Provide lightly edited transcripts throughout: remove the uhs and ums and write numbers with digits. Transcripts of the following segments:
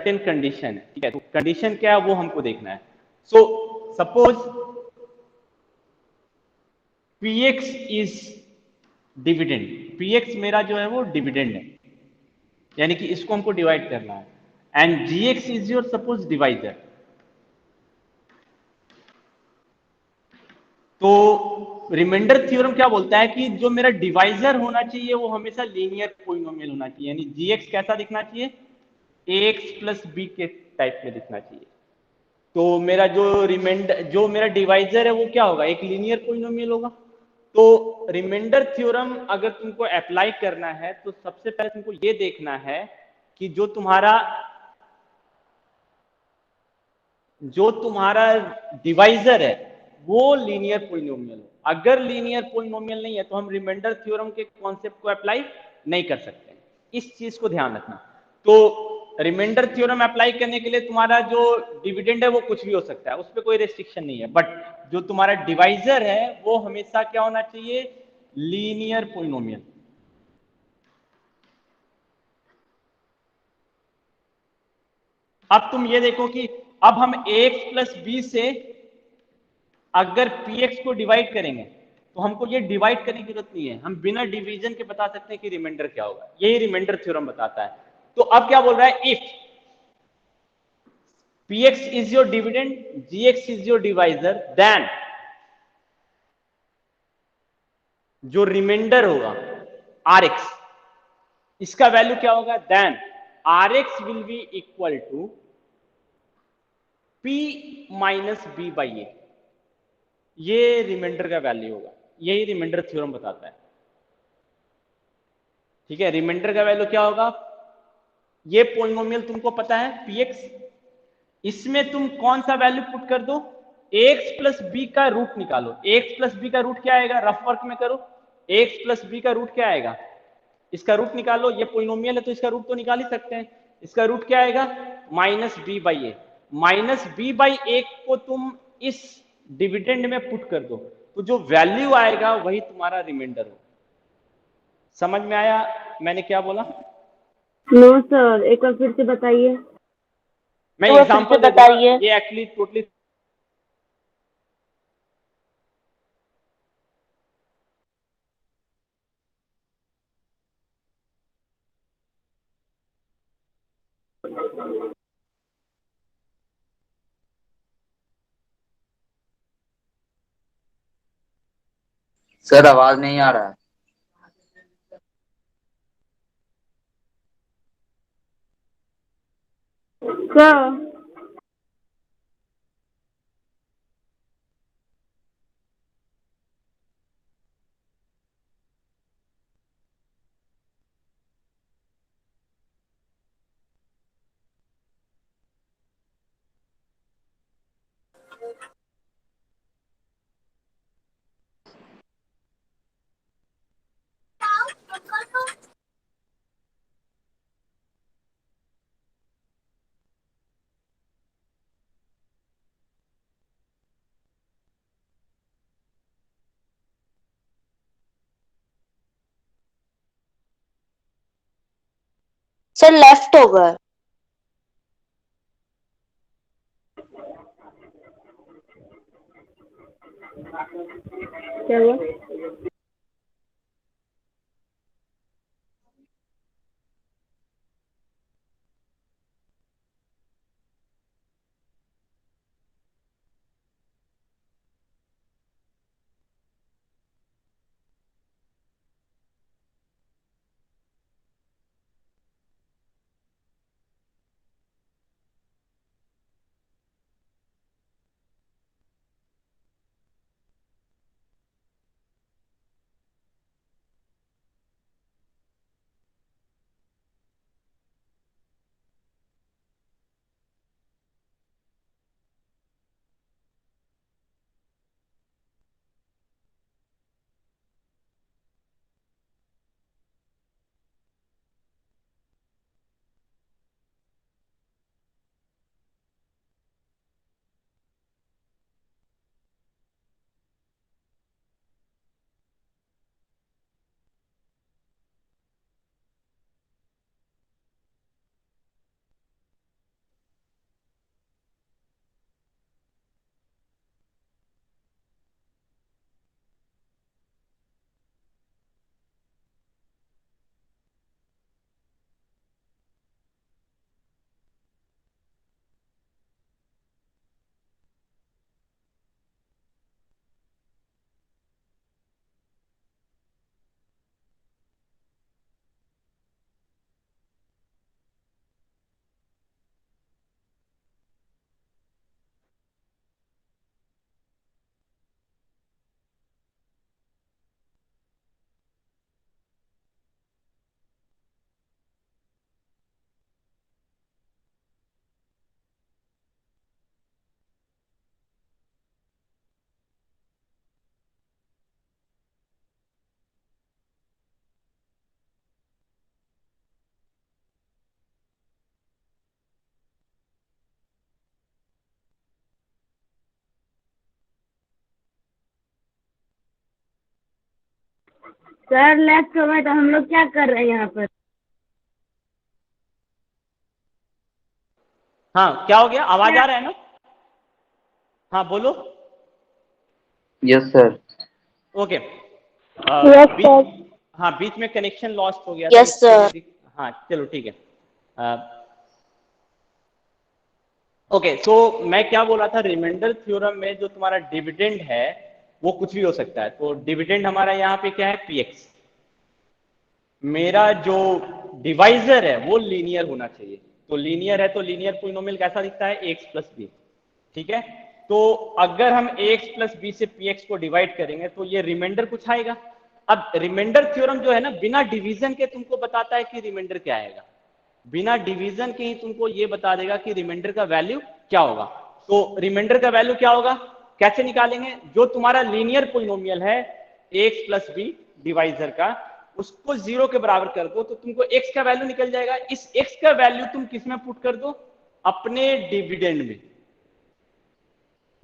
Certain condition है, ठीक है। तो कंडीशन क्या है वो हमको देखना है। So suppose Px is dividend, Px मेरा जो है वो डिविडेंड है, यानी कि इसको हमको डिवाइड करना है, and Gx is your suppose divisor. तो रिमाइंडर थ्योरम क्या बोलता है कि जो मेरा डिवाइजर होना चाहिए वो हमेशा लीनियर पॉलिनोमियल होना चाहिए, यानी Gx कैसा दिखना चाहिए, ax प्लस बी के टाइप में दिखना चाहिए। तो मेरा जो रिमाइंडर, जो मेरा डिवाइजर है वो क्या होगा, एक लीनियर पॉलिनोमियल होगा। तो रिमाइंडर थ्योरम अगर तुमको अप्लाई करना है तो सबसे पहले तुमको ये देखना है कि जो तुम्हारा डिवाइजर है वो लीनियर पॉलिनोमियल हो। अगर लीनियर पॉलिनोमियल नहीं है तो हम रिमाइंडर थ्योरम के कॉन्सेप्ट को अप्लाई नहीं कर सकते, इस चीज को ध्यान रखना। तो रिमाइंडर थ्योरम अप्लाई करने के लिए तुम्हारा जो डिविडेंड है वो कुछ भी हो सकता है, उस पर कोई रेस्ट्रिक्शन नहीं है, बट जो तुम्हारा डिवाइजर है वो हमेशा क्या होना चाहिए, लीनियर पॉलिनोमियल। अब तुम ये देखो कि अब हम ax प्लस बी से अगर px को डिवाइड करेंगे तो हमको ये डिवाइड करने की जरूरत नहीं है, हम बिना डिवीजन के बता सकते हैं कि रिमाइंडर क्या होगा, यही रिमाइंडर थ्योरम बताता है। तो अब क्या बोल रहा है, if px is your dividend, gx is your divisor, then जो रिमाइंडर होगा rx, इसका वैल्यू क्या होगा, then rx will be equal to p minus b by a, ये रिमाइंडर का वैल्यू होगा, यही रिमाइंडर थ्योरम बताता है, ठीक है। रिमाइंडर का वैल्यू क्या होगा, ये पॉलिनोमियल तुमको पता है px, इसमें तुम कौन सा वैल्यू पुट कर दो, ax प्लस बी का रूट निकालो। ax प्लस बी का रूट क्या आएगा, रफ वर्क में करो, ax प्लस बी का रूट क्या आएगा, इसका रूट निकालो, ये पॉलिनोमियल है तो इसका रूट तो निकाल ही सकते हैं, इसका रूट क्या आएगा, minus b by a. Minus b by a को तुम इस डिविडेंड में पुट कर दो, तो जो वैल्यू आएगा वही तुम्हारा रिमाइंडर हो। समझ में आया मैंने क्या बोला? नो सर, एक बार फिर से बताइए। मैं एग्जांपल दे दूंगा, ये एक्चुअली टोटली सर आवाज नहीं आ रहा है। सर सर लेफ्ट होगा। क्या हुआ? सर लेफ्ट हो गए तो हम लोग क्या कर रहे हैं यहाँ पर? हाँ क्या हो गया, आवाज आ रहा है ना? हाँ बोलो। Yes sir. Okay. Yes sir. हाँ बीच में कनेक्शन लॉस्ट हो गया था यस इसके सर। लिए हाँ चलो ठीक है। ओके सो मैं क्या बोल रहा था, रिमाइंडर थ्योरम में जो तुम्हारा डिविडेंड है वो कुछ भी हो सकता है। तो डिविडेंड हमारा यहाँ पे क्या है, पीएक्स। मेरा जो डिवाइजर है वो लीनियर होना चाहिए। तो लीनियर है तो लीनियर पॉलिनोमियल कैसा दिखता है, एक्स प्लस बी। ठीक है, तो अगर हम एक्स प्लस बी से पीएक्स को डिवाइड करेंगे तो ये रिमाइंडर कुछ आएगा। अब रिमाइंडर थ्योरम जो है ना, बिना डिवीजन के तुमको बताता है कि रिमाइंडर क्या आएगा। बिना डिवीजन के ही तुमको ये बता देगा कि रिमाइंडर का वैल्यू क्या होगा। तो रिमाइंडर का वैल्यू क्या होगा, कैसे निकालेंगे? जो तुम्हारा लीनियर पॉलिनोमियल है एक्स प्लस बी डिवाइजर का, उसको 0 के बराबर कर दो तो तुमको x का वैल्यू निकल जाएगा। इस x का वैल्यू तुम किस में पुट कर दो, अपने डिविडेंड में।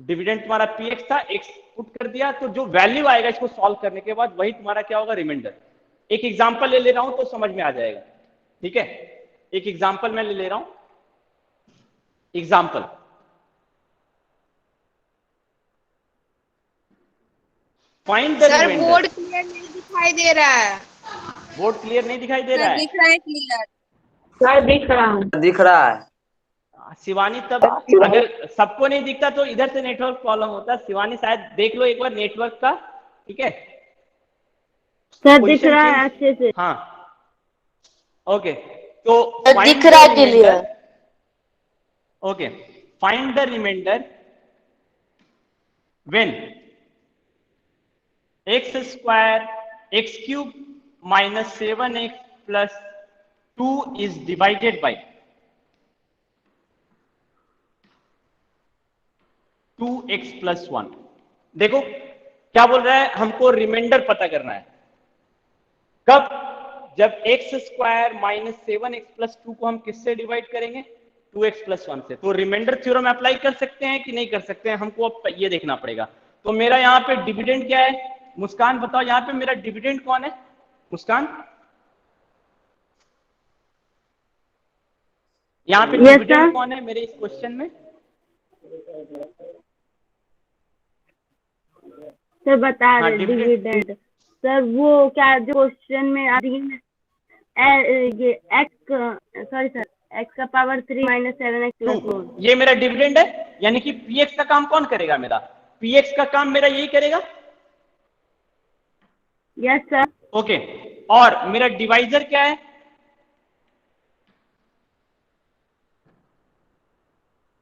डिविडेंड तुम्हारा px था, x पुट कर दिया तो जो वैल्यू आएगा इसको सॉल्व करने के बाद वही तुम्हारा क्या होगा, रिमाइंडर। एक एग्जांपल ले रहा हूं तो समझ में आ जाएगा। ठीक है, एक एग्जांपल मैं ले रहा हूं। Example, find the sir reminder. Board clear नहीं दिखाई दे रहा है। बोर्ड क्लियर नहीं दिखाई दे रहा सर है? दिख रहा है क्लियर। सर दिख रहा हूँ। दिख रहा है। शिवानी, तब अगर सबको नहीं दिखता तो इधर से नेटवर्क प्रॉब्लम होता है। शिवानी शायद देख लो एक बार नेटवर्क का। ठीक है, सर दिख पोजीशन रहा चेंज। है अच्छे से। हाँ ओके, तो दिख रहा है clear. Okay, find the reminder when x square x cube minus 7x plus 2 is divided by 2x plus 1। देखो क्या बोल रहा है, हमको रिमाइंडर पता करना है। कब? जब x square minus 7x plus 2 को हम किससे डिवाइड करेंगे, 2x प्लस 1 से। तो रिमाइंडर थ्योरम अप्लाई कर सकते हैं कि नहीं कर सकते हैं, हमको अब ये देखना पड़ेगा। तो मेरा यहाँ पे डिविडेंड क्या है, मुस्कान बताओ यहाँ पे मेरा डिविडेंड कौन है? मुस्कान, यहाँ पे Yes, डिविडेंड sir. कौन है मेरे इस क्वेश्चन में? सर बता हाँ, रहे dividend। डिविडेंड। सर वो क्या जो क्वेश्चन में आ रही है ये एक्स, सॉरी सर, एक्स का पावर 3 माइनस 7x प्लस 1। ये मेरा डिविडेंड है, यानी कि पीएक्स का काम कौन करेगा, मेरा पीएक्स का काम मेरा यही करेगा। Yes sir. ओके, और मेरा डिवाइजर क्या है?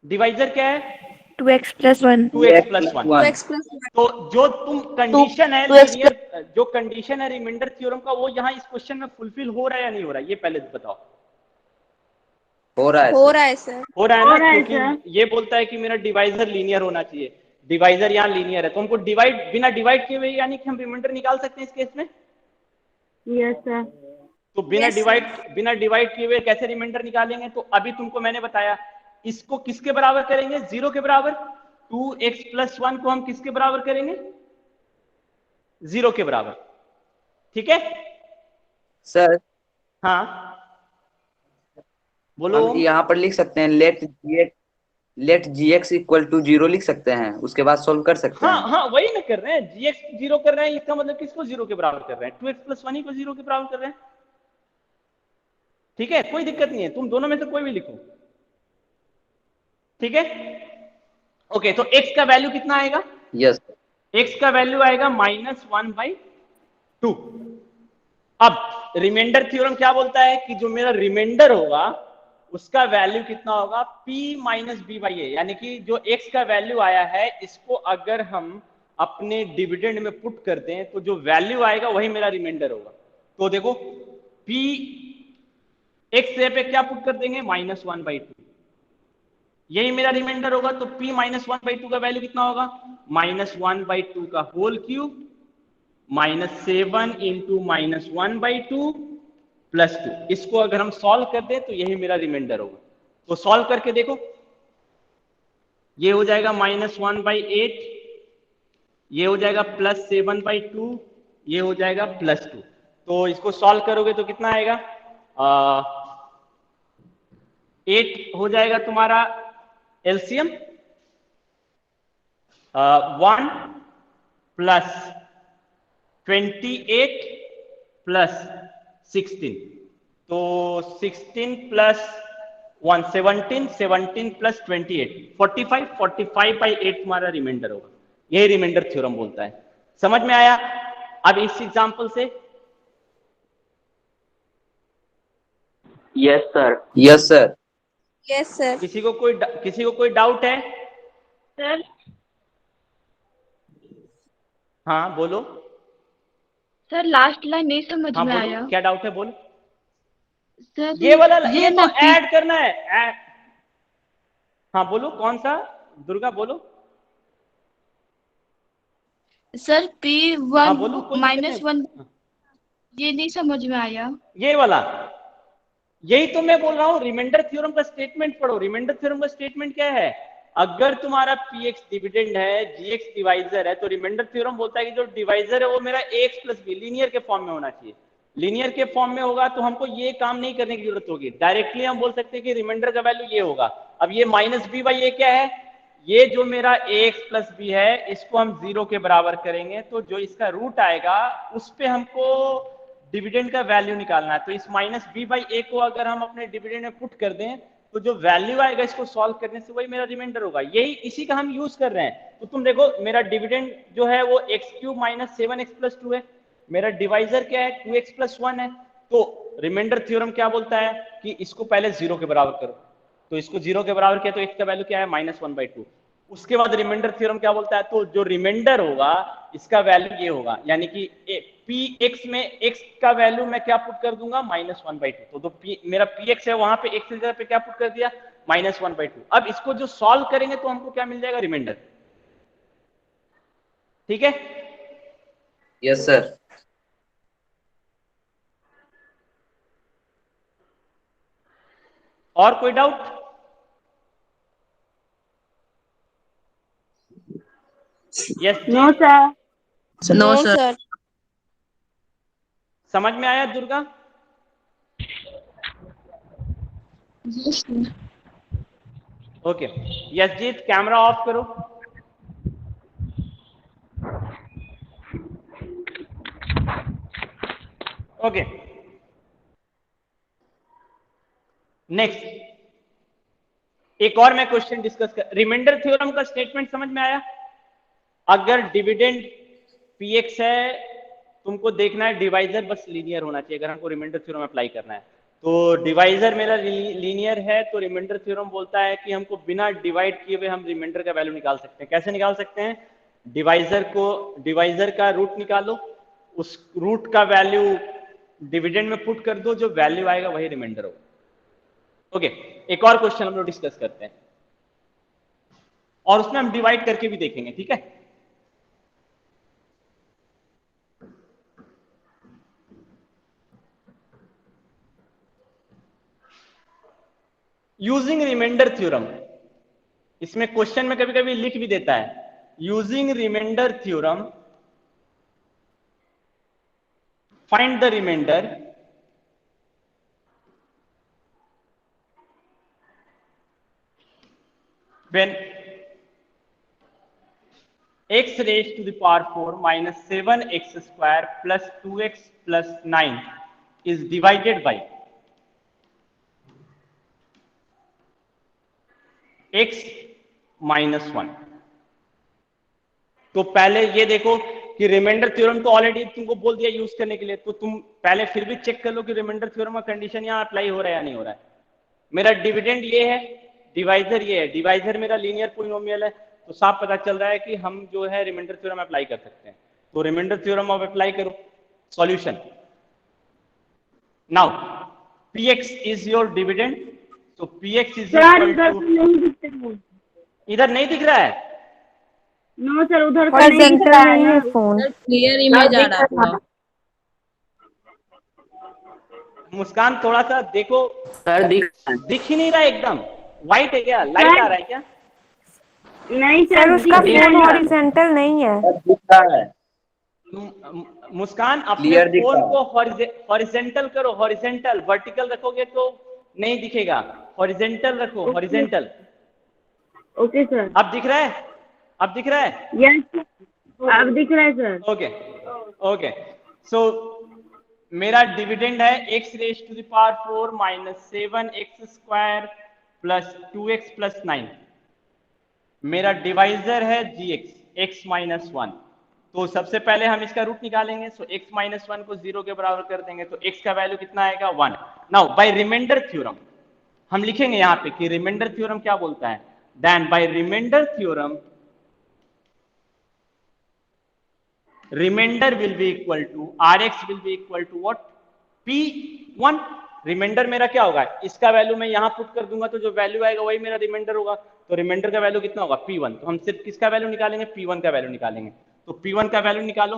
डिवाइजर क्या है? 2x plus 1। 2x plus 1। 2x plus 1। तो जो तुम कंडीशन है 2x लीनियर, जो कंडीशन है रिमाइंडर थ्योरम का, वो यहाँ इस क्वेश्चन में फुलफिल हो रहा है या नहीं हो रहा है, ये पहले बताओ। हो रहा है हो सर। रहा है सर। हो रहा है हो ना, रहा है क्योंकि ये बोलता है कि मेरा डिवाइजर लीनियर होना चाहिए। डिवाइजर यहाँ लीनियर है तो हमको डिवाइड, बिना डिवाइड किए हुए यानी कि हम रिमाइंडर निकाल सकते हैं इस केस में। Yes sir. तो बिना Yes, डिवाइड, बिना डिवाइड किए हुए कैसे रिमाइंडर निकालेंगे? तो अभी तुमको मैंने बताया, इसको किसके बराबर करेंगे, 0 के बराबर। 2x प्लस 1 को हम किसके बराबर करेंगे, 0 के बराबर। ठीक है सर हाँ बोलो। हम यहाँ पर लिख सकते हैं let g x equal to 0 लिख सकते हैं, उसके बाद सोल्व कर सकते हाँ हैं। हाँ वही ना कर रहे हैं, gx 0 कर रहे हैं, इसका मतलब किसको 0 के बराबर कर रहे हैं, 2x प्लस 1 को 0 के बराबर कर रहे हैं। ठीक है, कोई दिक्कत नहीं है, तुम दोनों में से कोई भी लिखो। ठीक है ओके, तो x का वैल्यू कितना आएगा? यस। x का वैल्यू आएगा -1/2। अब रिमाइंडर थ्योरम क्या बोलता है कि जो मेरा रिमाइंडर होगा उसका वैल्यू कितना होगा, p माइनस बी बाई ए। यानी कि जो x का वैल्यू आया है इसको अगर हम अपने डिविडेंड में पुट कर दें तो जो वैल्यू आएगा वही मेरा रिमाइंडर होगा। तो देखो p x पे क्या पुट कर देंगे, -1/2, यही मेरा रिमाइंडर होगा। तो p -1/2 का वैल्यू कितना होगा, -1/2 का होल क्यूब -7 इंटू -1/2 प्लस 2। इसको अगर हम सॉल्व कर दें तो यही मेरा रिमाइंडर होगा। तो सॉल्व करके देखो, ये हो जाएगा -1/8, ये हो जाएगा +7/2, ये हो जाएगा +2। तो इसको सॉल्व करोगे तो कितना आएगा? 8 हो जाएगा तुम्हारा एलसीएम, 1 प्लस 28 प्लस 16, तो 16 प्लस 1 17, 17 प्लस 28 45, 45 बाई 8 तुम्हारा रिमाइंडर होगा। यही रिमाइंडर थ्योरम बोलता है। समझ में आया? अब इस एग्जांपल से yes sir, yes sir. Yes sir. किसी को कोई डाउट है? सर हाँ बोलो। सर लास्ट लाइन नहीं समझ हाँ में बोलो, आया क्या डाउट है बोलो। सर। ये वाला ये तो ना ऐड करना है हाँ बोलो, कौन सा? दुर्गा बोलो। सर P हाँ बोलो, कोई दिक्कत माइनस नहीं। 1 ये नहीं समझ में आया। ये वाला, यही तो मैं बोल रहा हूँ, रिमाइंडर थ्योरम का स्टेटमेंट पढ़ो। रिमाइंडर थ्योरम का स्टेटमेंट क्या है? अगर तुम्हारा px डिविडेंड है, gx डिवाइजर है, तो रिमाइंडर थ्योरम बोलता है कि जो डिवाइजर है वो मेरा ax प्लस बी लीनियर के फॉर्म में होना चाहिए। लीनियर के फॉर्म में होगा तो हमको ये काम नहीं करने की जरूरत होगी, डायरेक्टली हम बोल सकते हैं कि रिमाइंडर का वैल्यू ये होगा। अब ये माइनस बी बाई ए क्या है? ये जो मेरा ax प्लस बी है इसको हम 0 के बराबर करेंगे, तो जो इसका रूट आएगा उस पे हमको डिविडेंड का वैल्यू निकालना है। तो इस माइनस बी बाई ए को अगर हम अपने डिविडेंड में पुट कर दें तो जो वैल्यू आएगा इसको सॉल्व करने से वही मेरा रिमाइंडर होगा। यही इसी का हम यूज कर रहे हैं। तो तुम देखो मेरा डिविडेंड जो है वो x cube minus 7x plus 2 है, मेरा डिवाइजर क्या है? 2x प्लस 1 है। तो रिमाइंडर थ्योरम क्या बोलता है कि इसको पहले 0 के बराबर करो, तो इसको 0 के बराबर किया तो x का वैल्यू क्या है? -1/2। उसके बाद रिमाइंडर थ्योरम क्या बोलता है? तो जो रिमाइंडर होगा इसका वैल्यू ये होगा, यानी कि px में x का वैल्यू मैं क्या पुट कर दूंगा? -1/2। तो मेरा px है वहां पे x की जगह पे क्या पुट कर दिया? -1/2। अब इसको जो सॉल्व करेंगे तो हमको क्या मिल जाएगा? रिमाइंडर। ठीक है? Yes sir. और कोई doubt? Yes no sir. No sir. समझ में आया Durga? Okay. Yashjit camera off करो। ओके नेक्स्ट एक और मैं क्वेश्चन डिस्कस कर। रिमाइंडर थ्योरम का स्टेटमेंट समझ में आया? अगर डिविडेंड px है, तुमको देखना है डिवाइजर बस लीनियर होना चाहिए अगर हमको रिमाइंडर थ्योरम अप्लाई करना है। तो डिवाइजर मेरा लीनियर है, तो रिमाइंडर थ्योरम बोलता है कि हमको बिना डिवाइड किए हुए हम रिमाइंडर का वैल्यू निकाल सकते हैं। कैसे निकाल सकते हैं? डिवाइजर का रूट निकालो, उस रूट का वैल्यू डिविडेंड में पुट कर दो, जो वैल्यू आएगा वही रिमाइंडर होगा। ओके एक और क्वेश्चन हम लोग डिस्कस करते हैं और उसमें हम डिवाइड करके भी देखेंगे। ठीक है? यूजिंग रिमाइंडर थ्योरम, इसमें क्वेश्चन में कभी कभी लिख भी देता है using remainder theorem find the remainder when x raised to the power 4 minus 7x square plus 2x plus 9 is divided by x minus 1। तो पहले ये देखो कि रिमाइंडर थ्योरम तो ऑलरेडी तुमको बोल दिया यूज करने के लिए, तो तुम पहले फिर भी चेक कर लो कि रिमाइंडर थ्योरम का कंडीशन यहाँ अप्लाई हो रहा है या नहीं हो रहा है। मेरा डिविडेंड ये है, डिवाइजर ये है, डिवाइजर मेरा लीनियर पॉलिनोमियल है, तो साफ पता चल रहा है कि हम जो है रिमाइंडर थ्योरम अप्लाई कर सकते हैं। तो रिमाइंडर थ्योरम अब अप्लाई करो। Solution now px is your dividend, तो px इज इधर नहीं दिख रहा है। नो सर उधर का प्रेजेंटर नहीं है फोन। क्लियर इमेज आ रहा है। मुस्कान थोड़ा सा देखो सर दिख ही नहीं रहा है, एकदम व्हाइट है क्या? लाइट आ रहा है क्या? नहीं सर उसका फोन हॉरिजॉन्टल नहीं है। दिख रहा है। मुस्कान अपने क्लियर दिख फोन रहा को हॉरिजेंटल करो, हॉरिजेंटल, वर्टिकल रखोगे तो नहीं दिखेगा, हॉरिजेंटल रखो, हॉरिजेंटल। Okay sir. अब दिख रहा है, अब दिख रहा है? यस अब दिख रहा है सर। ओके ओके, सो मेरा डिविडेंड है x raise to the power 4 minus 7x square plus 2x plus 9। मेरा डिवाइजर है gx, x माइनस 1। तो सबसे पहले हम इसका रूट निकालेंगे, सो x माइनस 1 को 0 के बराबर कर देंगे, तो x का वैल्यू कितना आएगा 1। नाउ बाय रिमाइंडर थ्योरम हम लिखेंगे यहाँ पे कि रिमाइंडर थ्योरम क्या बोलता है, then by remainder theorem remainder will be equal to rx will be equal to what, p1। Remainder मेरा क्या होगा, इसका वैल्यू मैं यहां पुट कर दूंगा तो जो वैल्यू आएगा वही मेरा रिमाइंडर होगा। तो रिमाइंडर का वैल्यू कितना होगा p1, तो हम सिर्फ किसका वैल्यू निकालेंगे, p1 का वैल्यू निकालेंगे। तो p1 का वैल्यू निकालो,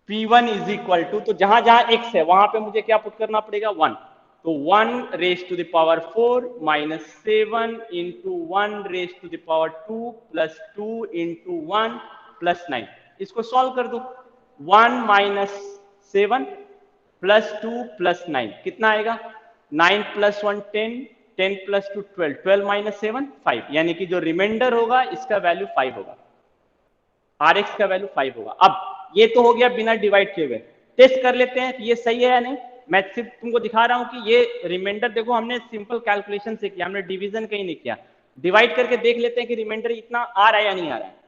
p1 इज इक्वल टू, तो जहां जहां x है वहां पे मुझे क्या पुट करना पड़ेगा 1, तो 1 raise to the power 4 minus 7 into 1 raise to the power 2 plus 2 into 1 plus 9। इसको सॉल्व कर दो, 1 माइनस 7 प्लस 2 प्लस 9 कितना आएगा, 9 प्लस 1 10, 10 प्लस 2 12, 12 माइनस 7 5, यानी कि जो रिमाइंडर होगा इसका वैल्यू 5 होगा, Rx का वैल्यू 5 होगा। अब ये तो हो गया बिना डिवाइड किए हुए, टेस्ट कर लेते हैं कि ये सही है या नहीं। मैं सिर्फ तुमको दिखा रहा हूं कि ये रिमाइंडर देखो हमने सिंपल कैलकुलेशन से किया, हमने डिवीजन कहीं नहीं किया। डिवाइड करके देख लेते हैं कि रिमाइंडर इतना आ रहा है या नहीं आ रहा है।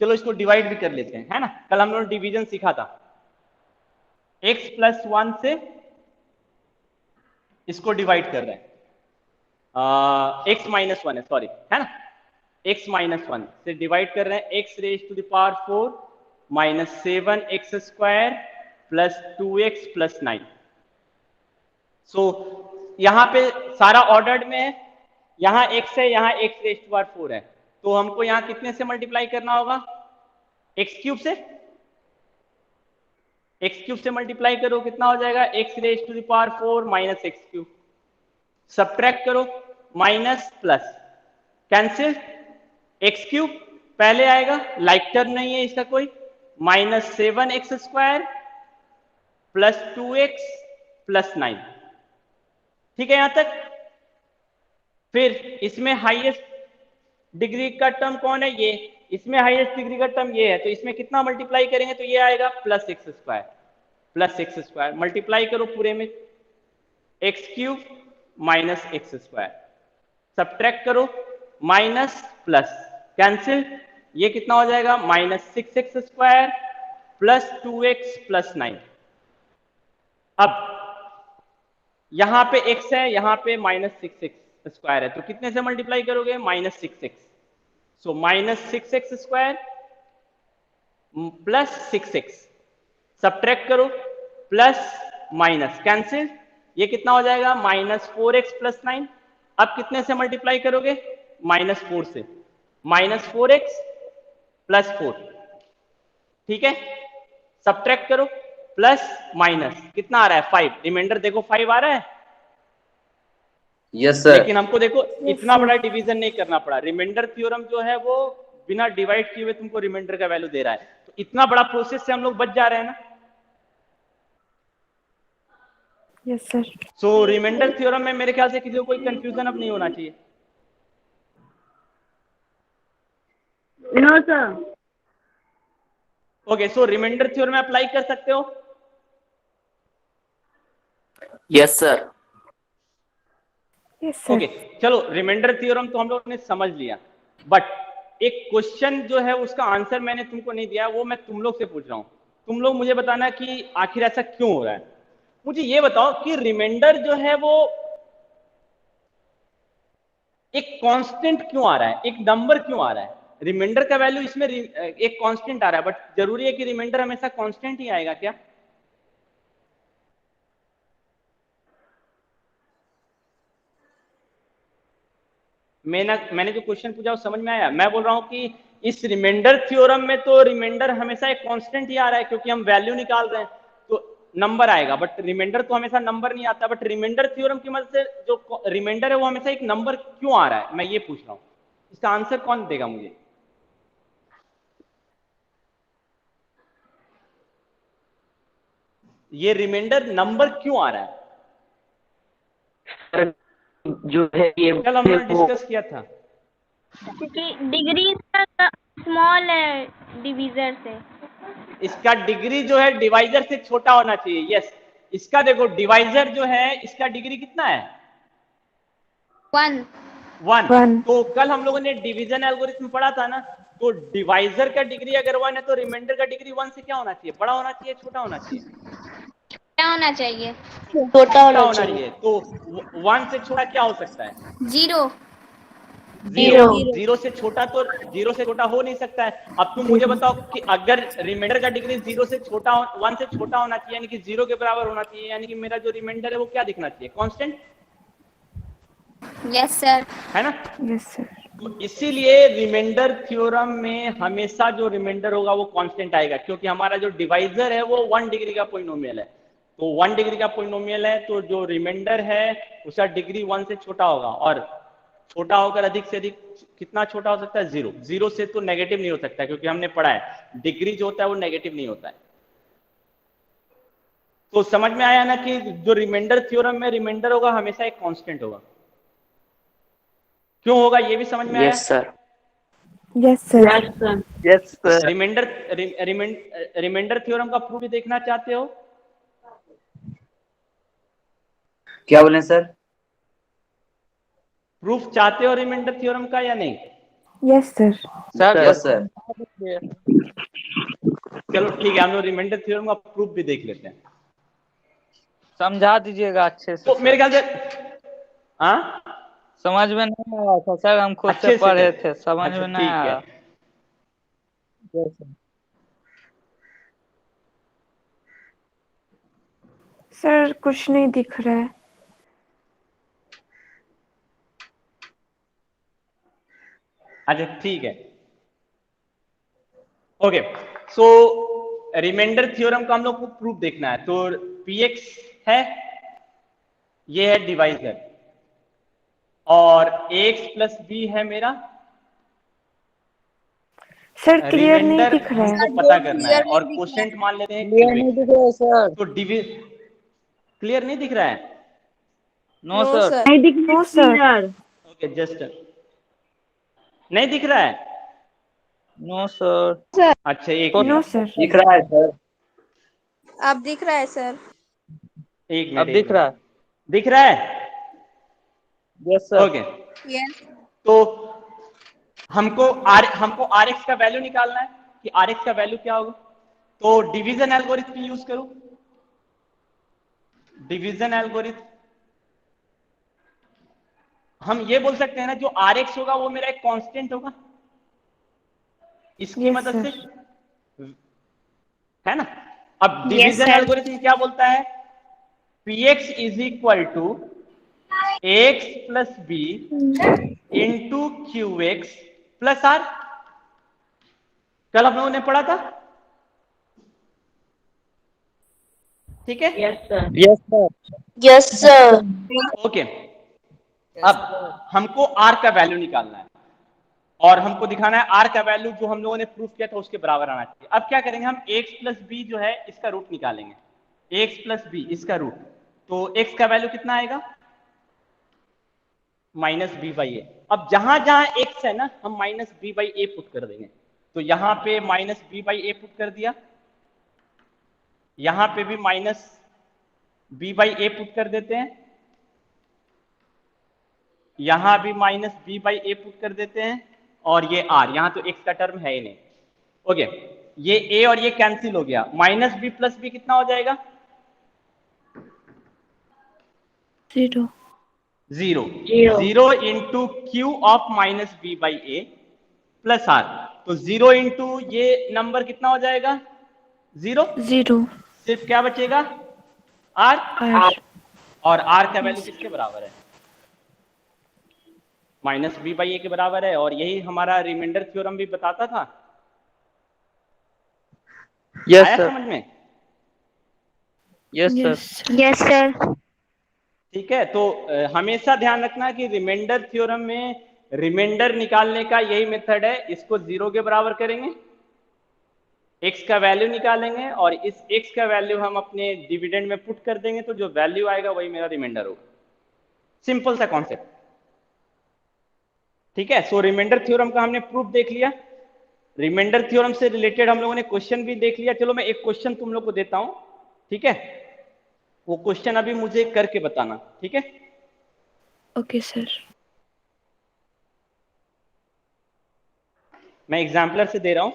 चलो इसको डिवाइड भी कर लेते हैं, है ना, कल हम लोगों ने डिवीजन सीखा था। x प्लस 1 से इसको डिवाइड कर रहे हैं, x माइनस 1 है, सॉरी, है ना, x माइनस 1 से डिवाइड कर रहे हैं, x raise to the power 4 minus 7x square plus 2x plus 9। So यहां पे सारा ऑर्डर्ड में है, यहां x है, यहां x रेज टू पावर 4 है, तो हमको यहां कितने से मल्टीप्लाई करना होगा, x क्यूब से, x क्यूब से मल्टीप्लाई करो, कितना हो जाएगा, x raise to the power 4 minus x cube, subtract करो, minus plus cancel, x cube पहले आएगा, लाइक टर्म नहीं है इसका कोई, minus 7x square plus 2x plus 9। ठीक है यहां तक। फिर इसमें हाईएस्ट डिग्री का टर्म कौन है, ये, इसमें हाईएस्ट डिग्री का टर्म ये है, तो इसमें कितना मल्टीप्लाई करेंगे, तो ये आएगा plus x square, plus x square, multiply करो पूरे में, x cube minus x square, subtract करो, माइनस प्लस कैंसिल, ये कितना हो जाएगा, minus 6x square plus 2x plus 9। अब यहां पे x है, यहां पे माइनस 6x स्क्वायर है, तो कितने से मल्टीप्लाई करोगे, minus 6x, so minus 6x square plus 6x, subtract करो, प्लस माइनस कैंसिल, ये कितना हो जाएगा, माइनस 4x प्लस 9। अब कितने से मल्टीप्लाई करोगे, माइनस 4 से, माइनस 4x प्लस 4, ठीक है, सब्ट्रैक्ट करो, प्लस माइनस कितना आ रहा है 5, रिमाइंडर देखो 5 आ रहा है, यस सर। लेकिन हमको देखो इतना बड़ा डिवीजन नहीं करना पड़ा, रिमाइंडर थ्योरम जो है वो बिना डिवाइड किए हुए तुमको रिमाइंडर का वैल्यू दे रहा है, तो इतना बड़ा प्रोसेस से हम लोग बच जा रहे हैं ना। Yes sir. So remainder theorem में मेरे ख्याल से किसी को कोई कंफ्यूजन अब नहीं होना चाहिए। No sir. Okay, so remainder theorem में अप्लाई कर सकते हो। Yes sir. Yes sir. Okay, चलो रिमाइंडर थ्योरम तो हम लोगों ने समझ लिया, बट एक क्वेश्चन जो है उसका आंसर मैंने तुमको नहीं दिया, वो मैं तुम लोग से पूछ रहा हूं। तुम लोग मुझे बताना कि आखिर ऐसा क्यों हो रहा है। मुझे ये बताओ कि रिमाइंडर जो है वो एक कांस्टेंट क्यों आ रहा है, एक नंबर क्यों आ रहा है। रिमाइंडर का वैल्यू इसमें एक कांस्टेंट आ रहा है, बट जरूरी है कि रिमाइंडर हमेशा कांस्टेंट ही आएगा क्या। मैंने जो क्वेश्चन पूछा वो समझ में आया। मैं बोल रहा हूं कि इस रिमाइंडर थ्योरम में तो रिमाइंडर हमेशा एक कांस्टेंट ही आ रहा है, क्योंकि हम वैल्यू निकाल रहे हैं तो नंबर आएगा, बट रिमाइंडर तो हमेशा नंबर नहीं आता। बट रिमाइंडर थ्योरम की मदद से जो रिमाइंडर है वो हमेशा एक नंबर क्यों आ रहा है, मैं ये पूछ रहा हूं। इसका आंसर कौन देगा मुझे। ये रिमाइंडर नंबर क्यों आ रहा है? जो है ये कल हम लोगने डिस्कस किया था। क्योंकि डिग्री इसका स्मॉल है डिवीजर से। इसका डिग्री जो है डिवाइजर से छोटा होना चाहिए। यस, इसका देखो डिवाइजर जो है इसका डिग्री कितना है? 1 1। 1 तो कल हम लोगों ने डिवीजन एल्गोरिथम पढ़ा था ना, तो डिवाइजर का डिग्री अगर 1 है तो रिमाइंडर का डिग्री 1 से क्या होना चाहिए? बड़ा होना चाहिए, छोटा होना चाहिए? क्या होना चाहिए? छोटा छोटा होना चाहिए। तो 1 से छोटा क्या हो सकता है? 0 जीरो। जीरो से छोटा तो जीरो से छोटा हो नहीं सकता है। अब तुम मुझे बताओ कि अगर रिमाइंडर का डिग्री 0 से छोटा 1 से छोटा होना चाहिए, यानी कि 0 के बराबर होना चाहिए, यानी कि मेरा जो रिमाइंडर है वो क्या दिखना चाहिए? Constant, yes sir. है ना? Yes sir. तो इसीलिए रिमाइंडर थ्योरम में हमेशा जो रिमाइंडर होगा वो कांस्टेंट आएगा, क्योंकि हमारा जो डिवाइजर है वो 1 डिग्री का पॉलिनोमियल है। तो 1 डिग्री का पॉलिनोमियल है तो जो रिमाइंडर है उसका डिग्री 1 से छोटा होगा, और छोटा होकर अधिक से अधिक कितना छोटा हो सकता है? 0। 0 से तो नेगेटिव नहीं हो सकता, क्योंकि हमने पढ़ा है डिग्री जो होता है वो नेगेटिव नहीं होता है। तो समझ में आया ना कि जो रिमाइंडर थ्योरम में रिमाइंडर होगा हमेशा एक कांस्टेंट होगा। क्यों होगा ये भी समझ में आया? Yes sir. Yes sir. Yes sir. Remainder theorem का प्रूफ भी देखना चाहते हो? क्या बोले सर? प्रूफ चाहते हो रिमाइंडर थ्योरम का या नहीं? Yes sir. Yes sir. चलो ठीक है, हम लोग रिमाइंडर थ्योरम का प्रूफ भी देख लेते हैं। समझा दीजिएगा अच्छे से। तो मेरे ख्याल से हाँ समझ में नहीं आया था सर, हम खुद अच्छे से से पढ़े देख। थे, समझ अच्छा में नहीं ठीक आया। है। सर कुछ नहीं दिख रहा है। अच्छा ठीक है, ओके। सो रिमाइंडर थ्योरम का हम लोग को प्रूफ देखना है। तो px है, ये है डिवाइजर, और ax प्लस b है मेरा सर क्लियर नहीं रिमाइंडर। दिख रहा है। हमको पता करना है और क्वोशिएंट मान लेते हैं क्लियर नहीं qx। दिख रहा है सर। तो क्लियर नहीं दिख रहा है? No sir. नहीं दिख नो सर। ओके, जस्ट नहीं दिख रहा है? No sir. अच्छा एक नो मिनट, सर। दिख रहा है सर। अब दिख रहा है सर। एक मिनट, अब दिख रहा है। दिख रहा है? Yes sir. ओके, यस तो हमको आर एक्स का वैल्यू निकालना है कि आर एक्स का वैल्यू क्या होगा। तो डिवीजन एल्गोरिथम यूज करो। डिवीजन एल्गोरिथम हम ये बोल सकते हैं ना, जो आर एक्स होगा वो मेरा एक कांस्टेंट होगा, इसकी यस मदद से, सर। है ना? अब डिवीजन एल्गोरिथम क्या बोलता है? px is equal to x plus b into q x plus r. कल हम लोगों ने पढ़ा था, ठीक है? Yes sir. Yes sir. Okay, अब हमको आर का वैल्यू निकालना है और हमको दिखाना है आर का वैल्यू जो हम लोगों ने प्रूफ किया था उसके बराबर आना चाहिए। अब क्या करेंगे, हम एक्स प्लस बी जो है इसका रूट निकालेंगे। एक्स प्लस बी इसका रूट, तो एक्स का वैल्यू कितना आएगा? Minus b by a. अब जहां जहां एक्स है ना, हम minus b by a put कर देंगे। तो यहां पे minus b by a put कर दिया, यहां पे भी minus b by a put कर देते हैं, यहां भी minus b by a put कर देते हैं, और ये आर, यहां तो एक्स का टर्म है ही नहीं। ओके, ये ए और ये कैंसिल हो गया, माइनस बी प्लस बी कितना हो जाएगा? 0 0 0 into q of minus b by a plus r. तो 0 इंटू ये नंबर कितना हो जाएगा? 0। 0 सिर्फ क्या बचेगा? आर। आर। और आर का वैल्यू किसके बराबर है? माइनस बी बाई ए के बराबर है, और यही हमारा रिमाइंडर थ्योरम भी बताता था। यस आया सर। समझ में? Yes sir. Yes sir. ठीक है, तो हमेशा ध्यान रखना कि रिमाइंडर थ्योरम में रिमाइंडर निकालने का यही मेथड है। इसको 0 के बराबर करेंगे, x का वैल्यू निकालेंगे और इस x का वैल्यू हम अपने डिविडेंड में पुट कर देंगे, तो जो वैल्यू आएगा वही मेरा रिमाइंडर होगा। सिंपल सा कॉन्सेप्ट, ठीक है। सो रिमाइंडर थ्योरम का हमने प्रूफ देख लिया, रिमाइंडर थ्योरम से रिलेटेड हम लोगों ने क्वेश्चन भी देख लिया। चलो मैं एक क्वेश्चन तुम लोग को देता हूं, ठीक है। वो क्वेश्चन अभी मुझे करके बताना, ठीक है। Okay sir. मैं एग्जाम्पलर से दे रहा हूं।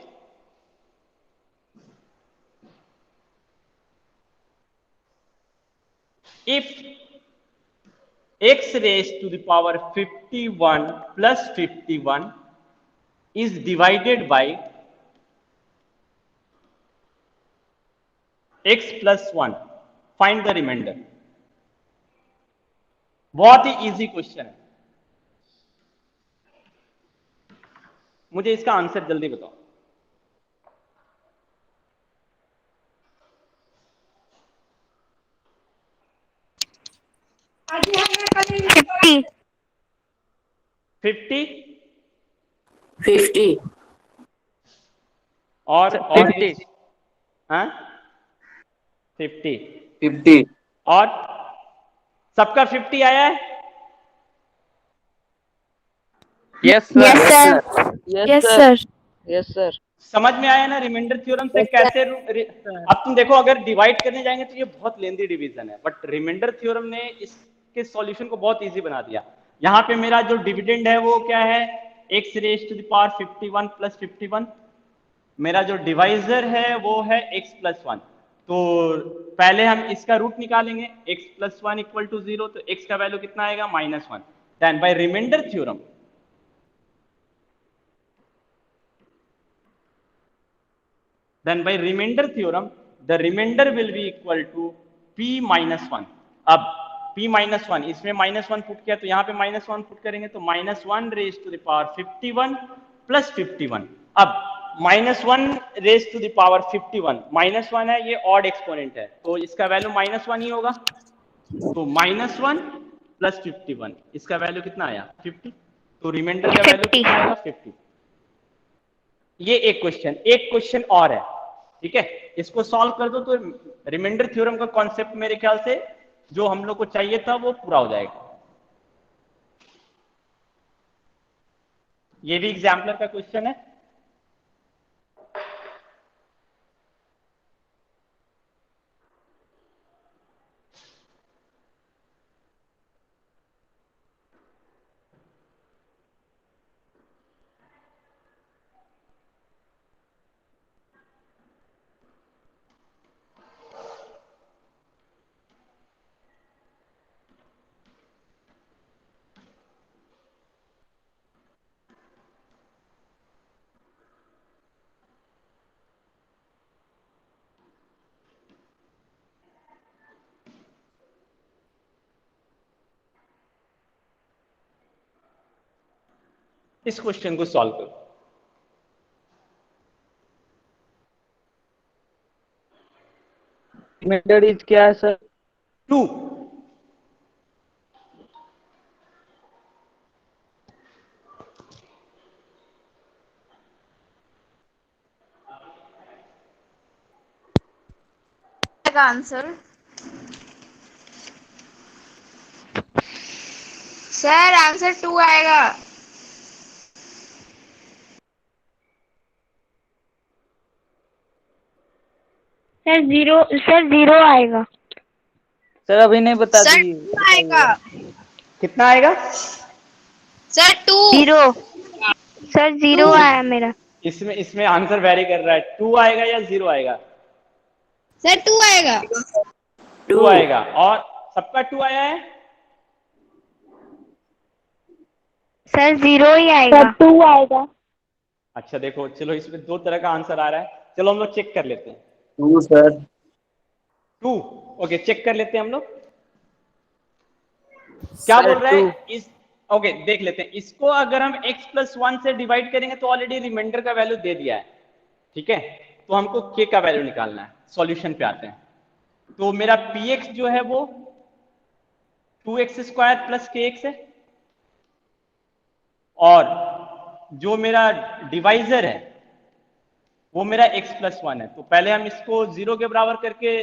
If x raised to the power 51 plus 51 is divided by x plus 1, find the remainder। बहुत ही इजी क्वेश्चन है, मुझे इसका आंसर जल्दी बताओ। फिफ्टी 50 और 50 हाँ 50 50 और सबका 50 आया है। Yes sir yes sir. Yes sir. समझ में आया ना रिमाइंडर थ्योरम से कैसे अब तुम देखो, अगर डिवाइड करने जाएंगे तो ये बहुत लेंदी डिवीजन है, बट रिमाइंडर थ्योरम ने इसके सॉल्यूशन को बहुत इजी बना दिया। यहाँ पे मेरा जो डिविडेंड है वो क्या है, x raise to the power 51 plus 51। मेरा जो डिवाइजर है वो है x प्लस 1। तो पहले हम इसका रूट निकालेंगे, x प्लस 1 इक्वल टू 0, तो x का वैल्यू कितना आएगा -1। Then by remainder theorem the remainder will be equal to p minus 1। अब p minus 1, इसमें -1 पुट किया तो यहाँ पे -1 पुट करेंगे, तो -1 raise to the power 51 plus 51। अब -1 रेज टू द पावर 51, -1 है, ये ऑड एक्सपोनेंट है, तो इसका वैल्यू -1 ही होगा। तो -1 प्लस 51, इसका वैल्यू कितना आया 50। तो रिमाइंडर का वैल्यू कितना आएगा 50। ये एक क्वेश्चन और है, ठीक है। इसको सॉल्व कर दो तो रिमाइंडर थ्योरम का कॉन्सेप्ट मेरे ख्याल से जो हम लोग को चाहिए था वो पूरा हो जाएगा। ये भी एग्जाम्पलर का क्वेश्चन है। इस क्वेश्चन को सॉल्व करो। रिमाइंडर इज क्या है सर? 2। आंसर सर, आंसर 2 आएगा। सर जीरो आएगा। सर अभी नहीं बता सर दी 2 आएगा। कितना आएगा? सर 2। जीरो। सर जीरो आया मेरा। इसमें आंसर वेरी कर रहा है। 2 आएगा या 0 आएगा? सर 2 आएगा। 2 आएगा। और सबका 2 आया है? सर जीरो ही आएगा। 2 आएगा। अच्छा देखो, चलो इसमें 2 तरह का आंसर आ रहा है, चलो हम लोग चेक कर लेते हैं। 2 सर। 2 ओके, चेक कर लेते हैं हम लोग क्या बोल रहा है इस। ओके देख लेते हैं इसको। अगर हम x प्लस 1 से डिवाइड करेंगे तो ऑलरेडी रिमाइंडर का वैल्यू दे दिया है, ठीक है। तो हमको k का वैल्यू निकालना है। सॉल्यूशन पे आते हैं। तो मेरा px जो है वो 2x² प्लस kx है, और जो मेरा डिवाइजर है वो मेरा x+1 है। तो पहले हम इसको 0 के बराबर करके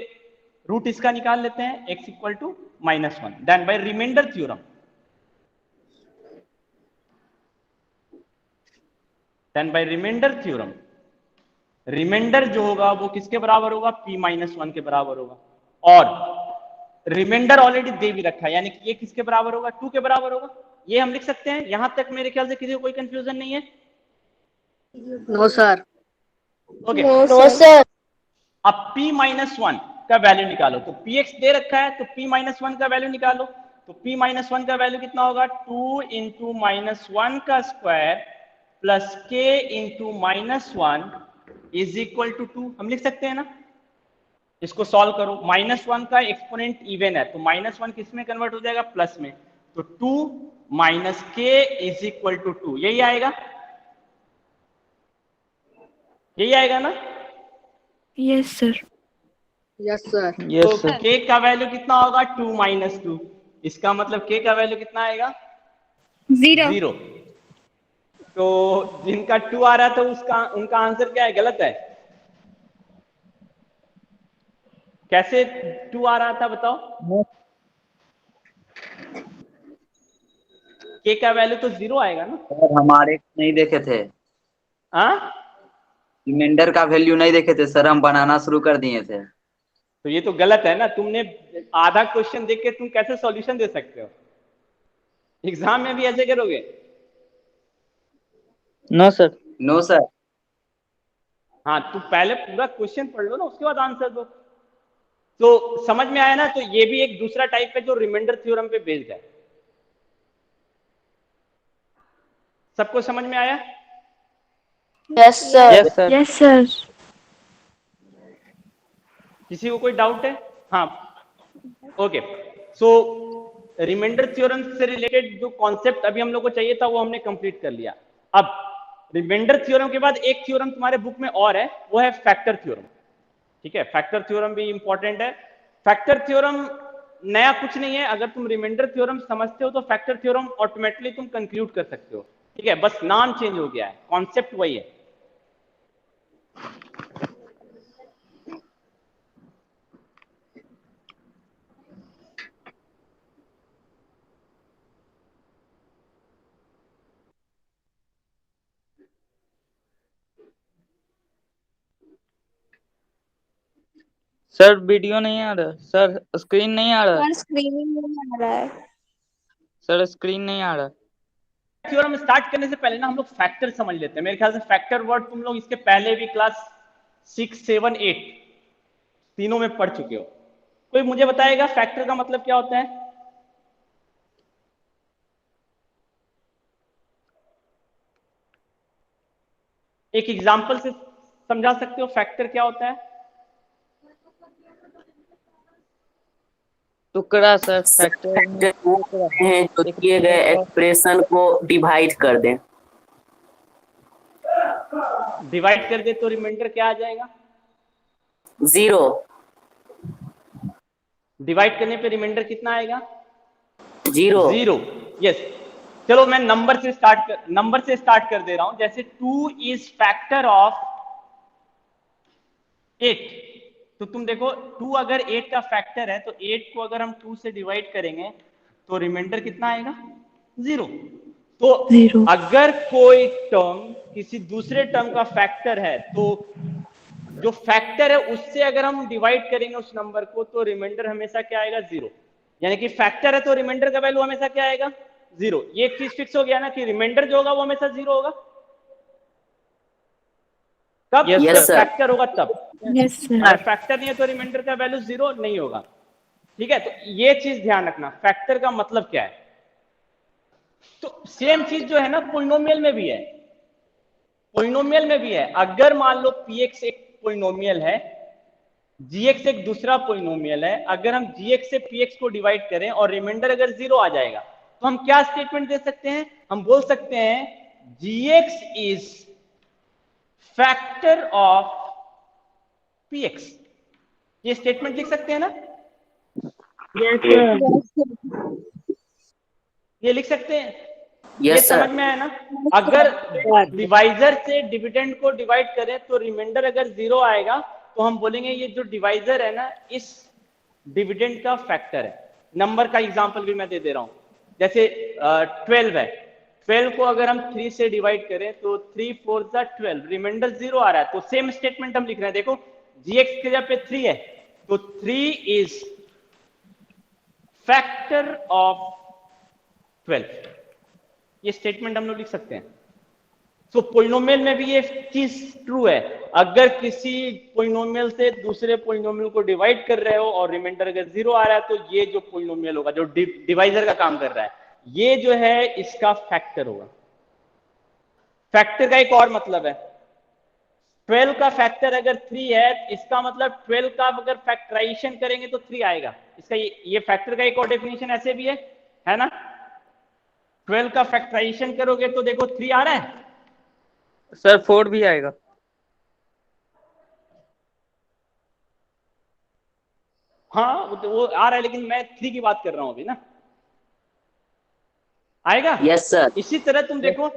रूट इसका निकाल लेते हैं, x equal to -1। Then by remainder theorem, remainder जो होगा वो किसके बराबर होगा, p-1 के बराबर होगा। और रिमाइंडर ऑलरेडी दे भी रखा है, यानी कि ये किसके बराबर होगा, 2 के बराबर होगा। ये हम लिख सकते हैं। यहां तक मेरे ख्याल से किसी को कोई कंफ्यूजन नहीं है? No sir. Okay, no sir. अब p-1 का वैल्यू निकालो। तो px दे रखा है, तो p-1 का वैल्यू निकालो। तो p-1 का वैल्यू कितना होगा, 2 इंटू -1 का square plus k into -1 is equal to 2। हम लिख सकते हैं ना? इसको सॉल्व करो। -1 का एक्सपोनेंट इवन है, तो -1 किस में कन्वर्ट हो जाएगा, प्लस में। तो 2 minus k is equal to 2, यही आएगा, यही आएगा ना? Yes, sir. Yes sir. Yes तो सर। k का वैल्यू कितना होगा, 2 माइनस 2। इसका मतलब k का वैल्यू कितना आएगा, 0। तो जिनका 2 आ रहा था उसका उनका आंसर क्या है, गलत है। कैसे 2 आ रहा था बताओ? k का वैल्यू तो 0 आएगा ना? सर हमारे नहीं देखे थे, हाँ, रिमाइंडर का वैल्यू नहीं देखे थे सर, हम बनाना शुरू कर दिए थे। तो ये तो गलत है ना। तुमने आधा क्वेश्चन देख के तुम कैसे सॉल्यूशन दे सकते हो? एग्जाम में भी ऐसे करोगे? No sir. No sir. हाँ, तू पहले पूरा क्वेश्चन पढ़ लो ना, उसके बाद आंसर दो। तो समझ में आया ना? तो ये भी एक दूसरा टाइप है जो रिमाइंडर थ्योरम पे बेस्ड है। सबको समझ में आया? Yes sir. Yes sir. Yes, sir. किसी को कोई डाउट है? हाँ, ओके। सो रिमाइंडर थ्योरम से रिलेटेड जो कॉन्सेप्ट अभी हम लोग को चाहिए था वो हमने कंप्लीट कर लिया। अब रिमाइंडर थ्योरम के बाद एक थ्योरम तुम्हारे बुक में और है, वो है फैक्टर थ्योरम। ठीक है, फैक्टर थ्योरम भी इंपॉर्टेंट है। फैक्टर थ्योरम नया कुछ नहीं है। अगर तुम रिमाइंडर थ्योरम समझते हो तो फैक्टर थ्योरम ऑटोमेटिकली तुम कंक्लूड कर सकते हो। ठीक है, बस नाम चेंज हो गया है, कॉन्सेप्ट वही है। सर वीडियो नहीं आ रहा सर, स्क्रीन नहीं आ रहा स्क्रीन नहीं आ रहा है। सर, स्क्रीन नहीं आ रहा। थ्योरम स्टार्ट करने से पहले ना हम लोग फैक्टर समझ लेते हैं। मेरे ख्याल से फैक्टर वर्ड तुम लोग इसके पहले भी क्लास 6, 7, 8 तीनों में पढ़ चुके हो। कोई मुझे बताएगा फैक्टर का मतलब क्या होता है? एक एग्जांपल से समझा सकते हो फैक्टर क्या होता है? टुकड़ा सर, फैक्टर हैं जो दिए गए एक्सप्रेशन को डिवाइड कर दें। डिवाइड कर दे तो रिमाइंडर क्या आ जाएगा? 0। डिवाइड करने पे रिमाइंडर कितना आएगा? 0। यस। चलो मैं नंबर से स्टार्ट कर दे रहा हूं। जैसे 2 इज फैक्टर ऑफ 8। तो तुम देखो 2 अगर 8 का फैक्टर है तो 8 को अगर हम 2 से डिवाइड करेंगे तो रिमाइंडर कितना आएगा? 0। तो 0. अगर कोई टर्म किसी दूसरे टर्म का फैक्टर है तो जो फैक्टर है उससे अगर हम डिवाइड करेंगे उस नंबर को तो रिमाइंडर हमेशा क्या आएगा? 0। यानी कि फैक्टर है तो रिमाइंडर का वैल्यू हमेशा क्या आएगा? 0। ये एक चीज फिक्स हो गया ना कि रिमाइंडर जो होगा वो हमेशा 0 होगा। कब? Yes, जब sir. फैक्टर होगा तब। Yes, sir. अगर फैक्टर नहीं है तो रिमाइंडर का वैल्यू 0 नहीं होगा। ठीक है, तो ये चीज ध्यान रखना, फैक्टर का मतलब क्या है। तो सेम चीज जो है ना पॉलिनोमियल में भी है। पॉलिनोमियल में भी है। अगर मान लो px एक पॉलिनोमियल है, gx एक दूसरा पॉलिनोमियल है, अगर हम gx से px को डिवाइड करें और रिमाइंडर अगर 0 आ जाएगा तो हम क्या स्टेटमेंट दे सकते हैं? हम बोल सकते हैं gx is factor of px। ये स्टेटमेंट लिख सकते हैं ना? Yes sir. ये लिख सकते हैं। ये यस समझ सर। में आया ना? अगर डिवाइजर से डिविडेंड को डिवाइड करें तो रिमाइंडर अगर 0 आएगा तो हम बोलेंगे ये जो डिवाइजर है ना इस डिविडेंड का फैक्टर है। नंबर का एग्जांपल भी मैं दे दे रहा हूं, जैसे 12 है, 12 को अगर हम 3 से डिवाइड करें तो 3 4 जा 12, रिमाइंडर 0 आ रहा है तो सेम स्टेटमेंट हम लिख रहे हैं। देखो gx के जगह पे 3 है तो 3 इज फैक्टर ऑफ 12, ये स्टेटमेंट हम लोग लिख सकते हैं। सो पोलिनोमियल में भी ये चीज ट्रू है, अगर किसी पोलिनोमियल से दूसरे पोलिनोमियल को डिवाइड कर रहे हो और रिमाइंडर अगर 0 आ रहा है तो ये जो पोलिनोमियल होगा जो डिवाइजर का काम कर रहा है ये जो है इसका फैक्टर होगा। फैक्टर का एक और मतलब है, 12 का फैक्टर अगर 3 है इसका मतलब 12 का अगर फैक्टराइजेशन करेंगे तो 3 आएगा। इसका ये फैक्टर का एक और डेफिनेशन ऐसे भी है ना? 12 का फैक्टराइजेशन करोगे तो देखो 3 आ रहा है सर 4 भी आएगा। हाँ वो आ रहा है, लेकिन मैं 3 की बात कर रहा हूं अभी ना, आएगा। Yes sir. इसी तरह तुम देखो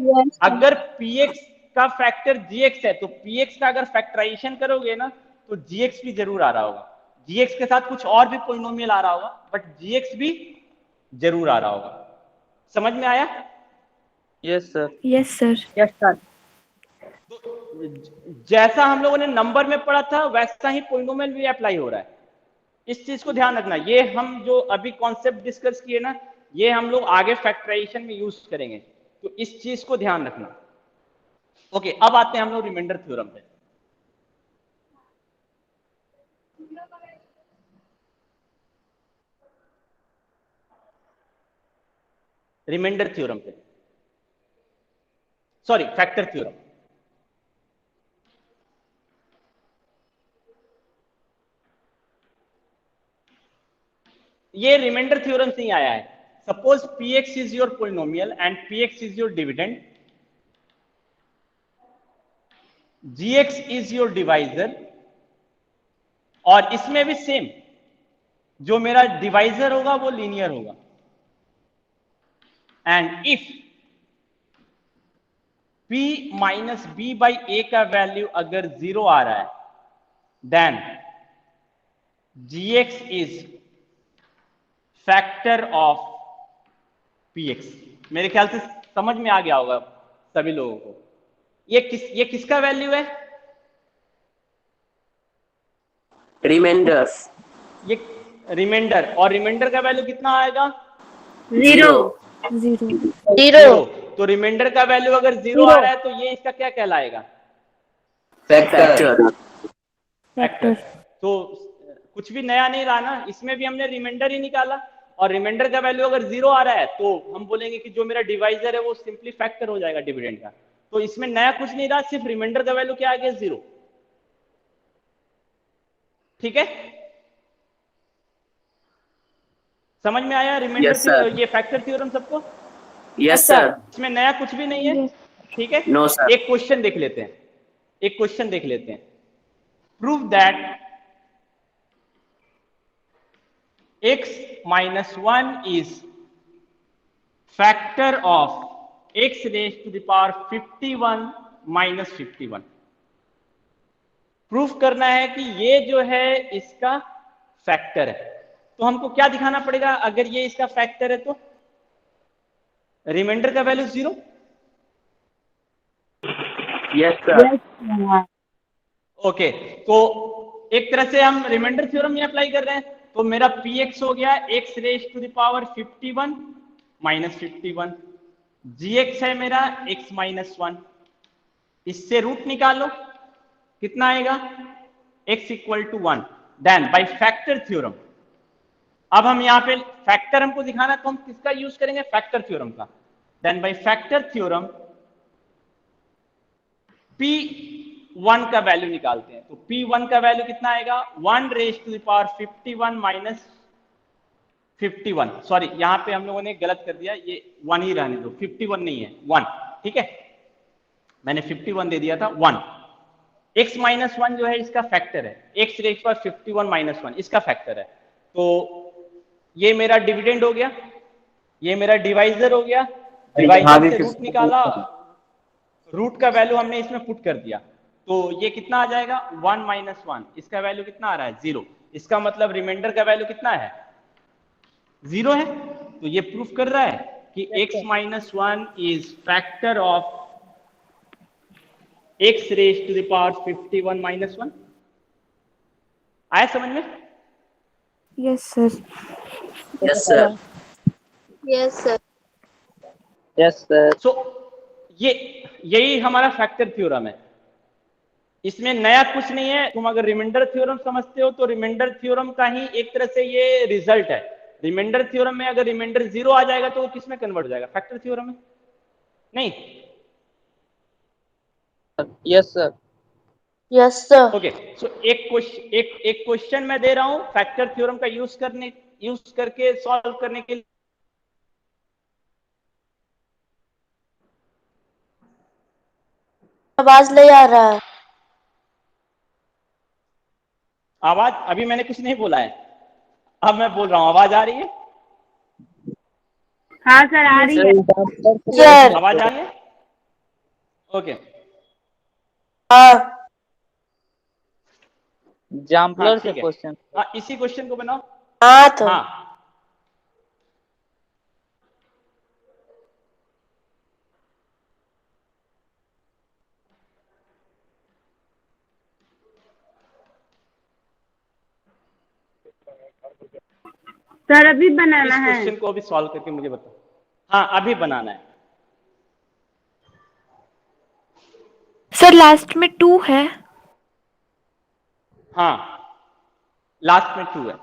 अगर px का फैक्टर gx है तो px का अगर फैक्टराइजेशन करोगे ना तो gx भी जरूर आ रहा होगा। gx के साथ कुछ और भी पोलिनोमियल आ रहा होगा बट gx भी जरूर आ रहा होगा। समझ में आया? Yes sir. Yes sir. Yes sir. जैसा हम लोगों ने नंबर में पढ़ा था वैसा ही पोलिनोमियल भी अप्लाई हो रहा है, इस चीज को ध्यान रखना। ये हम जो अभी कॉन्सेप्ट डिस्कस किए ना ये हम लोग आगे फैक्टराइजेशन में यूज करेंगे, तो इस चीज को ध्यान रखना। ओके, अब आते हैं हम लोग रिमाइंडर थ्योरम पे। रिमाइंडर थ्योरम पे, सॉरी फैक्टर थ्योरम। ये रिमाइंडर थ्योरम से ही आया है। Suppose px is your polynomial and px is your dividend, gx is your divisor, और इसमें भी सेम, जो मेरा डिवाइजर होगा वो लीनियर होगा। And if p minus b by a का वैल्यू अगर 0 आ रहा है then gx is factor of px। मेरे ख्याल से समझ में आ गया होगा सभी लोगों को। ये किसका वैल्यू है? रिमाइंडर्स। ये रिमाइंडर, और रिमाइंडर का वैल्यू कितना आएगा? 0 0 तो रिमाइंडर का वैल्यू अगर 0 आ रहा है तो ये इसका क्या कहलाएगा? फैक्टर। फैक्टर। तो कुछ भी नया नहीं रहा ना, इसमें भी हमने रिमाइंडर ही निकाला, और रिमाइंडर का वैल्यू अगर 0 आ रहा है तो हम बोलेंगे कि जो मेरा डिवाइजर है वो सिंपली फैक्टर हो जाएगा डिविडेंड का। तो इसमें नया कुछ नहीं रहा, सिर्फ रिमाइंडर का वैल्यू क्या आ गया? 0। ठीक है, समझ में आया रिमाइंडर ये फैक्टर थ्योरम सबको? Yes sir. इसमें नया कुछ भी नहीं है। ठीक है, नो सर। एक क्वेश्चन देख लेते हैं। Prove that x minus 1 is factor of x raised to the power 51 minus 51। Proof करना है कि ये जो है इसका फैक्टर है। तो हमको क्या दिखाना पड़ेगा? अगर ये इसका फैक्टर है तो रिमाइंडर का वैल्यू 0। Yes sir. ओके, तो एक तरह से हम रिमाइंडर थ्योरम में अप्लाई कर रहे हैं। तो मेरा px हो गया x raise to the power 51 minus 51, gx है मेरा x माइनस 1, इससे रूट निकालो कितना आएगा? x equal to 1। Then by factor theorem, अब हम यहाँ पे फैक्टर हमको दिखाना, तो हम किसका यूज करेंगे? फैक्टर थ्योरम का। Then by factor theorem P1 का वैल्यू निकालते हैं। तो P1 का वैल्यू कितना आएगा? 1 raise to the power 51 minus 51। Sorry, यहाँ पे हम लोगों ने गलत कर दिया, ये 1 ही रहने दो, 51 नहीं है 1। ठीक है, मैंने 51 दे दिया था, 1। x माइनस 1 जो है इसका फैक्टर है, x रेज पर 51 माइनस 1 इसका फैक्टर है। तो ये मेरा डिविडेंड हो गया, ये मेरा डिवाइजर हो गया, डिवाइजर से रूट निकाला, रूट का वैल्यू हमने इसमें पुट कर दिया, तो ये कितना आ जाएगा 1 - 1, इसका वैल्यू कितना आ रहा है 0, इसका मतलब रिमाइंडर का वैल्यू कितना है 0 है। तो ये प्रूफ कर रहा है कि x - 1 is factor of x raised to the power 51 - 1। आया समझ में? Yes sir. Yes sir. Yes sir. Yes sir. So यही हमारा फैक्टर थ्योरम है, इसमें नया कुछ नहीं है। तुम अगर रिमाइंडर थ्योरम समझते हो तो रिमाइंडर थ्योरम का ही एक तरह से ये रिजल्ट है। रिमाइंडर थ्योरम में अगर रिमाइंडर 0 आ जाएगा तो वो किस में कन्वर्ट हो जाएगा, फैक्टर थ्योरम में? नहीं। Yes sir. Yes sir. Okay, so एक क्वेश्चन मैं दे रहा हूं फैक्टर थ्योरम का यूज करके सॉल्व करने के लिए। आवाज नहीं आ रहा है। आवाज अभी मैंने कुछ नहीं बोला है, अब मैं बोल रहा हूं, आवाज आ रही है? हाँ सर आ रही है। सर। आवाज आ रही है? ओके। हाँ एग्जाम्पलर से ठीक है, क्वेश्चन। हाँ इसी क्वेश्चन को बनाओ। हाँ तो हाँ सर अभी बनाना इस है। क्वेश्चन को अभी सॉल्व करके मुझे बताओ। हाँ अभी बनाना है। सर लास्ट में 2 है। हाँ लास्ट में 2 है।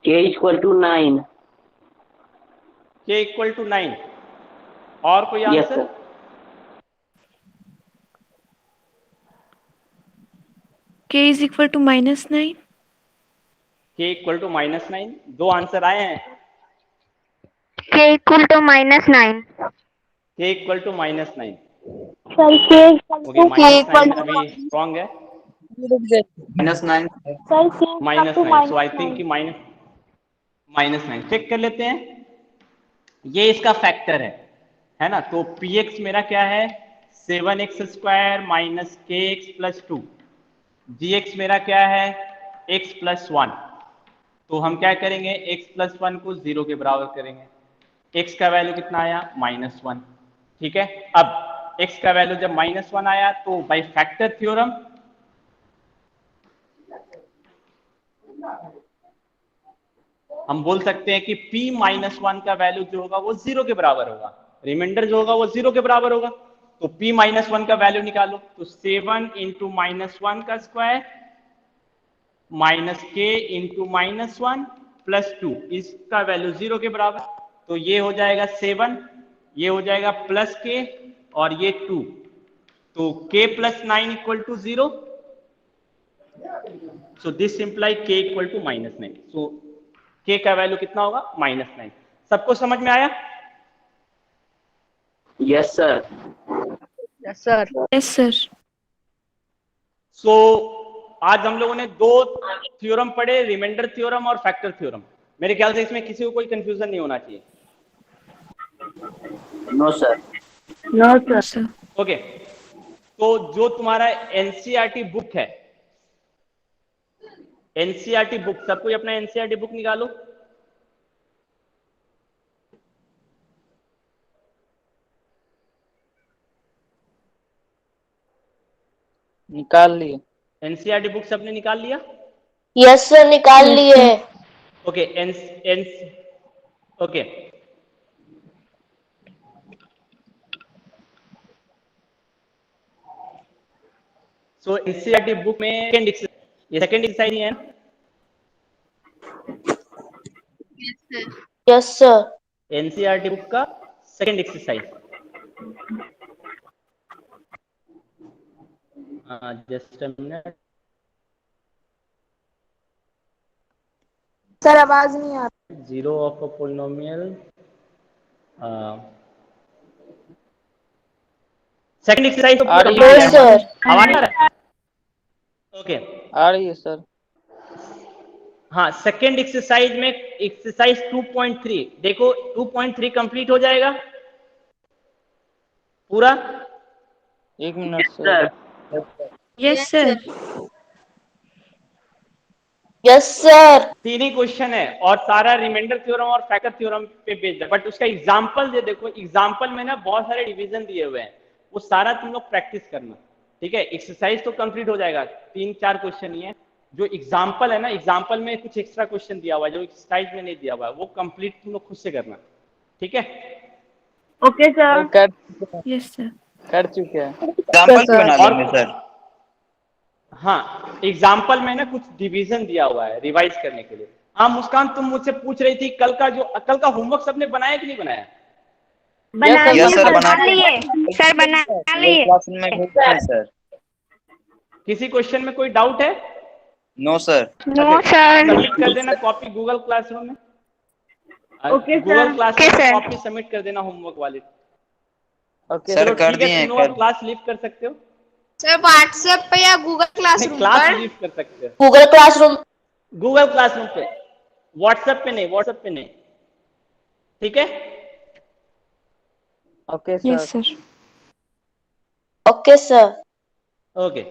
k = 9। k = 9। और कोई yes answer? Sir. k is equal to -9। k = -9। दो आंसर आए हैं। k equal to -9। k = -9। Sir k okay, -9 अभी स्ट्रॉन्ग है। -9। Sir k -9, so I think कि -9 चेक कर लेते हैं। ये इसका फैक्टर है ना? तो px मेरा क्या है 7x² - kx + 2। gx मेरा क्या है x + 1। तो हम क्या करेंगे, x + 1 को 0 के बराबर करेंगे। x का वैल्यू कितना आया -1। ठीक है, अब x का वैल्यू जब -1 आया तो बाय फैक्टर थ्योरम हम बोल सकते हैं कि p - 1 का वैल्यू जो होगा वो 0 के बराबर होगा, रिमाइंडर जो होगा वो 0 के बराबर होगा। तो p - 1 का वैल्यू निकालो, तो 7 × -1 का स्क्वायर -k × -1 + 2, इसका वैल्यू 0 के बराबर। तो ये हो जाएगा 7, ये हो जाएगा +k और ये 2। तो k + 9 = 0। So this imply k = -9। So k का वैल्यू कितना होगा -9। सबको समझ में आया? Yes sir. Yes sir. Yes sir. So आज हम लोगों ने 2 थ्योरम पढ़े, रिमाइंडर थ्योरम और फैक्टर थ्योरम। मेरे ख्याल से इसमें किसी को कोई कंफ्यूजन नहीं होना चाहिए। No sir. No sir. Okay, तो जो तुम्हारा एनसीईआरटी बुक है, एनसीईआरटी बुक, सब कोई अपना एनसीईआरटी बुक निकालो। निकाल लिए। एनसीईआरटी बुक सबने निकाल लिया? यस सर निकाल लिए। ओके, ओके, सो एनसीईआरटी बुक में ये सेकंड एक्सरसाइज है ना? Yes sir. एनसीईआरटी बुक का second exercise. Just a minute. Sir आवाज नहीं आ रही। Zero of a polynomial, second exercise तो आ रही पूरा है clear सर। है। आवाज आ रहा है? ओके आ रही है सर। हाँ, सेकंड एक्सरसाइज में एक्सरसाइज 2.3 देखो, 2.3 कंप्लीट हो जाएगा पूरा। 1 minute sir. Yes sir. Yes sir. तीन ही क्वेश्चन है और सारा रिमाइंडर थ्योरम और फैक्टर थ्योरम पे बेस्ड है, बट उसका एग्जांपल दे देखो, एग्जांपल में ना बहुत सारे डिवीजन दिए हुए हैं, वो सारा तुम लोग प्रैक्टिस करना, ठीक है। एक्सरसाइज तो कंप्लीट हो जाएगा, 3-4 क्वेश्चन ही है। जो एग्जांपल है ना, एग्जांपल में कुछ एक्स्ट्रा क्वेश्चन दिया हुआ है जो एक्सरसाइज में नहीं दिया हुआ है, वो कंप्लीट तुम लोग खुद से करना, ठीक है। Okay sir. Yes sir. कर चुके हैं। एग्जाम्पल भी बना लेंगे सर। हाँ, एग्जाम्पल में ना कुछ डिवीजन दिया हुआ है रिवाइज करने के लिए। हाँ मुस्कान, तुम मुझसे पूछ रही थी कल का होमवर्क सबने बनाया कि नहीं बनाया? बना यस सर, बना लिए सर, बना लिए। क्लासरूम में भेजते हैं सर। किसी क्वेश्चन में कोई डाउट है? No sir. No sir. Submit कर देना कॉपी गूगल क्लासरूम में। Okay sir. गूगल क्लासरूम में कॉपी सबमिट कर देना होमवर्क वाले। ओके सर चलो कर ठीक है, दिए तुम लोग कर। अब क्लास लीव कर सकते हो। सर व्हाट्सएप पे या गूगल क्लासरूम क्लास पर? लीव कर सकते हो गूगल क्लासरूम। गूगल क्लासरूम पे, व्हाट्सएप पे नहीं, व्हाट्सएप पे नहीं, ठीक है। Okay yes sir. Sir. Okay sir. Okay